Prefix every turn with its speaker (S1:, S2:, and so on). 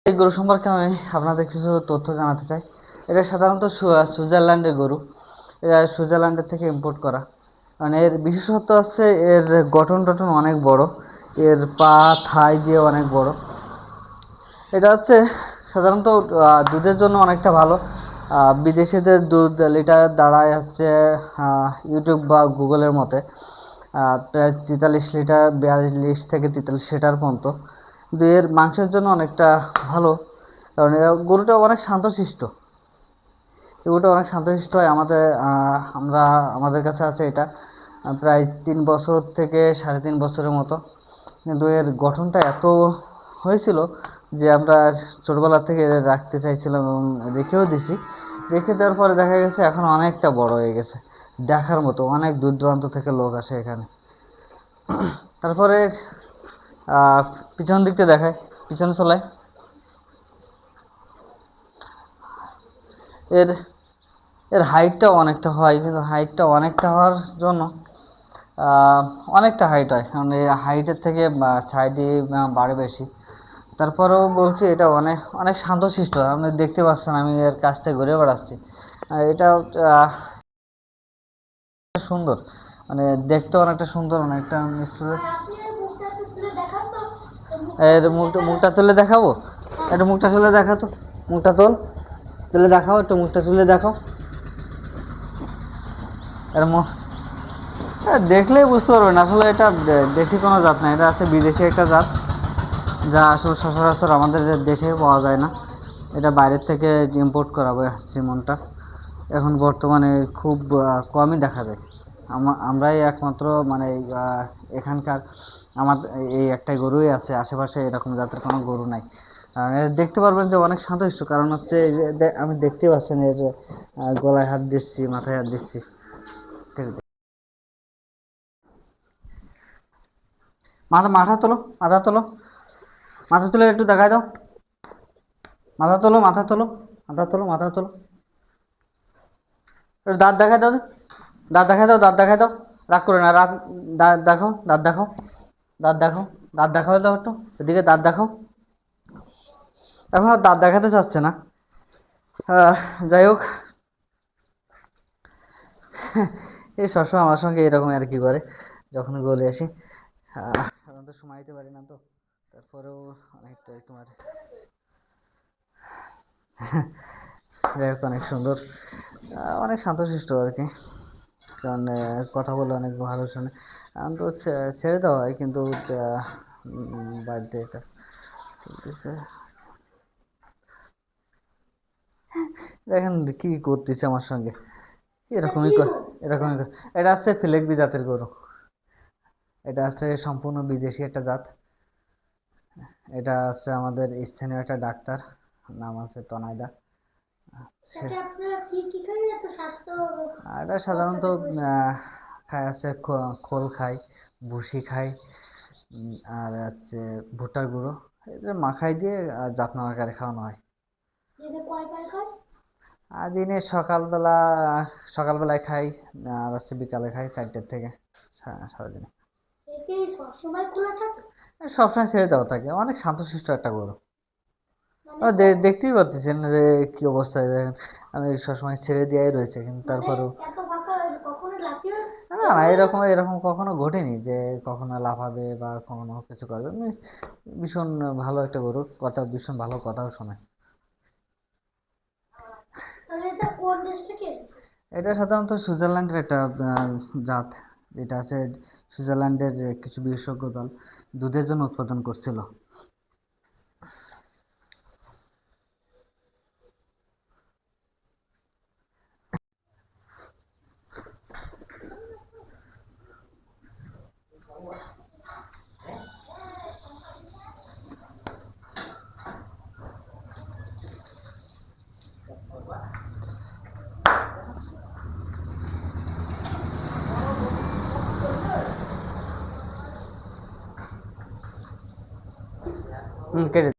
S1: এই গরু সম্পর্কে আমি আপনাদের কিছু তথ্য জানাতে চাই। এটা সাধারণত সুইজারল্যান্ডের গরু। এরা সুইজারল্যান্ডের থেকে ইম্পোর্ট করা। মানে এর বিশেষত্ব হচ্ছে এর গঠন অনেক বড়, এর পা থাই দিয়ে অনেক বড়। এটা হচ্ছে সাধারণত দুধের জন্য অনেকটা ভালো। বিদেশিদের দুধ লিটার দাঁড়ায় হচ্ছে ইউটিউব বা গুগলের মতে প্রায় 43 লিটার, 42 থেকে 43 লিটার পর্যন্ত। কিন্তু এর মাংসের জন্য অনেকটা ভালো, কারণ গরুটা অনেক শান্তশিষ্ট। গরুটা অনেক শান্তশিষ্ট হয়। আমাদের কাছে আছে এটা প্রায় 3 বছর থেকে 3.5 বছরের মতো। কিন্তু এর গঠনটা এত হয়েছিল যে আমরা ছোটবেলা থেকে রাখতে চাইছিলাম এবং রেখেও দিছি। রেখে দেওয়ার পরে দেখা গেছে এখন অনেকটা বড় হয়ে গেছে, দেখার মতো। অনেক দূর দূরান্ত থেকে লোক আসে এখানে। তারপরে পিছন দিকটা দেখায়, পিছনে চলায়। এর এর হাইটটাও অনেকটা হয়, কিন্তু হাইটটা অনেকটা হওয়ার জন্য অনেকটা হাইট হয়, কারণ এই হাইটের থেকে সাইডে বাড়ে বেশি। তারপরেও বলছি এটা অনেক অনেক শান্তশিষ্ট। আপনি দেখতে পাচ্ছেন আমি এর কাছ থেকে ঘুরে বেড়াচ্ছি। এটা সুন্দর, মানে দেখতে অনেকটা সুন্দর, অনেকটা নিষ্ঠুর। এর মুখটা তুলে দেখাবো? একটু মুখটা তুলে দেখাতো, মুখটা তুলে দেখাও, একটু মুখটা তুলে দেখাও। এর দেখলেই বুঝতে পারবেন আসলে এটা দেশি কোনো জাত না, এটা আছে বিদেশি একটা জাত, যা আসলে সচরাচর আমাদের দেশে পাওয়া যায় না। এটা বাইরের থেকে ইম্পোর্ট করা হয় সিমনটা। এখন বর্তমানে খুব কমই দেখা যায়। আমরাই একমাত্র, মানে এখানকার আমার এই একটাই গরুই আছে, আশেপাশে এরকম জাতের কোনো গরু নাই। দেখতে পারবেন যে অনেক শান্তশিষ্ট, কারণ হচ্ছে এই যে আমি দেখতে পাচ্ছেন এর গলায় হাত দিচ্ছি, মাথায় হাত দিচ্ছি। ঠিক আছে, মাথা তোলো, মাথা তোলো, মাথা তুলে একটু দেখাই দাও। মাথা তোলো, মাথা তোলো, মাথা তোলো, মাথা তোলো। দাঁত দেখাই দাও, দাঁত দেখাই দাও, দাঁত দেখাই দাও। রাগ করে না, দাঁত দেখাও, দাঁত দেখাও, দাঁত দেখাও, দাঁত দেখাও দাও একটু, এদিকে দাঁত দেখাও। এখন আর দাঁত দেখাতে চাচ্ছে না। যাই হোক, এই সবসময় আমার সঙ্গে এরকম আর কি করে যখন গোলে আসি। সাধারণত সময় দিতে পারি না তো, তারপরেও অনেকটা তোমার যাই হোক, অনেক সুন্দর, অনেক শান্তশিষ্ট আর কি। কারণ কথা বলে অনেক ভালো শোনে। এখন তো ছেড়ে দেওয়া হয়, কিন্তু বাড়িতে এটা চলতেছে। দেখেন কি করতেছে আমার সঙ্গে, এরকমই এরকমই এটা হচ্ছে ফিলেকবি জাতের গরু। এটা হচ্ছে সম্পূর্ণ বিদেশি একটা জাত। এটা হচ্ছে আমাদের স্থানীয় একটা ডাক্তার, নাম আছে তনাইদা। এটা সাধারণত খায় আছে খোল খায়, ভুসি খায়, আর হচ্ছে ভুট্টার গুঁড়ো, এটা মাখাই দিয়ে যত্ন আকারে খাওয়ানো হয়। আর দিনে সকালবেলায় খাই, আর হচ্ছে বিকালে খাই 4টের থেকে সারাদিনে। সবসময় ছেড়ে দেওয়া থাকে, অনেক শান্তশিষ্ট একটা গরু। দেখতেই পাচ্ছেন যে কি অবস্থায়, দেখেন আমি সবসময় ছেড়ে দেওয়াই রয়েছে, কিন্তু তারপরেও না না, এরকম এরকম কখনো ঘটেনি যে কখনো লাফাবে বা কখনো কিছু করবে। ভীষণ ভালো একটা গরু, ভীষণ ভালো কথাও শোনে। এটা সাধারণত সুইজারল্যান্ডের একটা জাত। এটা আছে সুইজারল্যান্ডের কিছু বিশেষজ্ঞ দল দুধের জন্য উৎপাদন করছিল। কেটে